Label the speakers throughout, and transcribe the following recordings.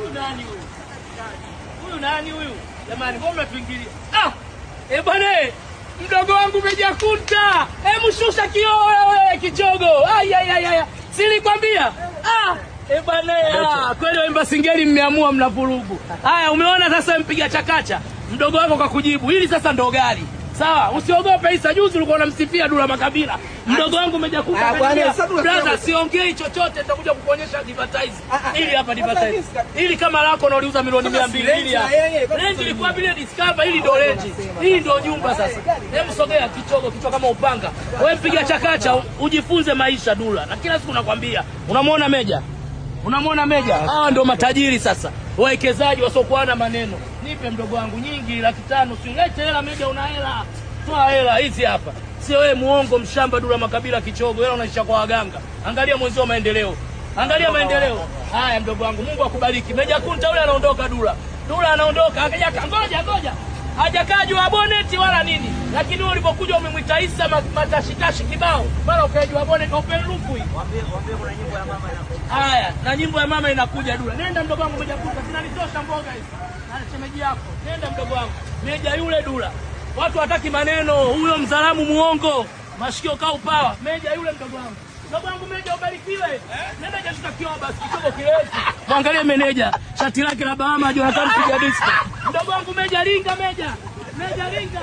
Speaker 1: nani huyu? Huyu nani huyu? Jamani, mbona mnatuingilia? Bwana, mdogo wangu umejakuta. Shusha kioo wewe kichogo. Ai. Silikwambia? Bwana, kweli waimba singeli mmeamua mnavurugu. Haya, umeona sasa mpiga chakacha. Mdogo wako kakujibu. Hili sasa ndo gari. Sawa, usiogope Isa, juzi ulikuwa unamsifia Dula Makabila. Mdogo wangu umejakuta. Brother, siongei chochote, nitakuja kukuonyesha advertise. Hili hapa advertise. Hili kama lako na uliuza milioni 200 hili hapa. Range ilikuwa bila Discover, hili ndo range. Hii ndo nyumba sasa. Hebu sogea kichogo, kichwa kama upanga. Wewe mpiga chakacha, ujifunze maisha Dula. Na kila siku nakwambia, unamwona Meja? Unamwona Meja? Hawa ndo matajiri sasa. Wawekezaji wasiokuwa na maneno. Nipe mdogo wangu nyingi 500,000, usilete hela Meja, una hela. Toa hela hizi hapa. Sio wewe muongo mshamba Dula Makabila kichogo, wewe unaisha kwa waganga. Angalia mwenzio maendeleo. Angalia maendeleo. Haya mdogo wangu, Mungu akubariki. Meja Kunta yule anaondoka Dula. Dula anaondoka. Ngoja. Hajakaa juu ya boneti wala nini. Lakini wewe ulipokuja umemwita Isa matashikashi kibao. Mara ukajua boneti open roof hii. Waambie kuna nyimbo ya mama inakuja. Haya, na nyimbo ya mama inakuja Dula. Nenda mdogo wangu Meja Kunta, zinanitosha mboga hizi. Na shemeji yako. Nenda mdogo wangu. Meja yule Dula. Watu hataki maneno, huyo mzalamu muongo. Mashikio kaa upawa. Meja yule mdogo wangu. Mdogo wangu Meja ubarikiwe. Nenda jashuka kioo basi, kidogo kirefu. Mwangalie meneja, shati lake la Bahama Jonathan piga disco. Mdogo wangu Meja ringa Meja. Meja ringa.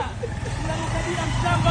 Speaker 1: Unamkabila mshamba.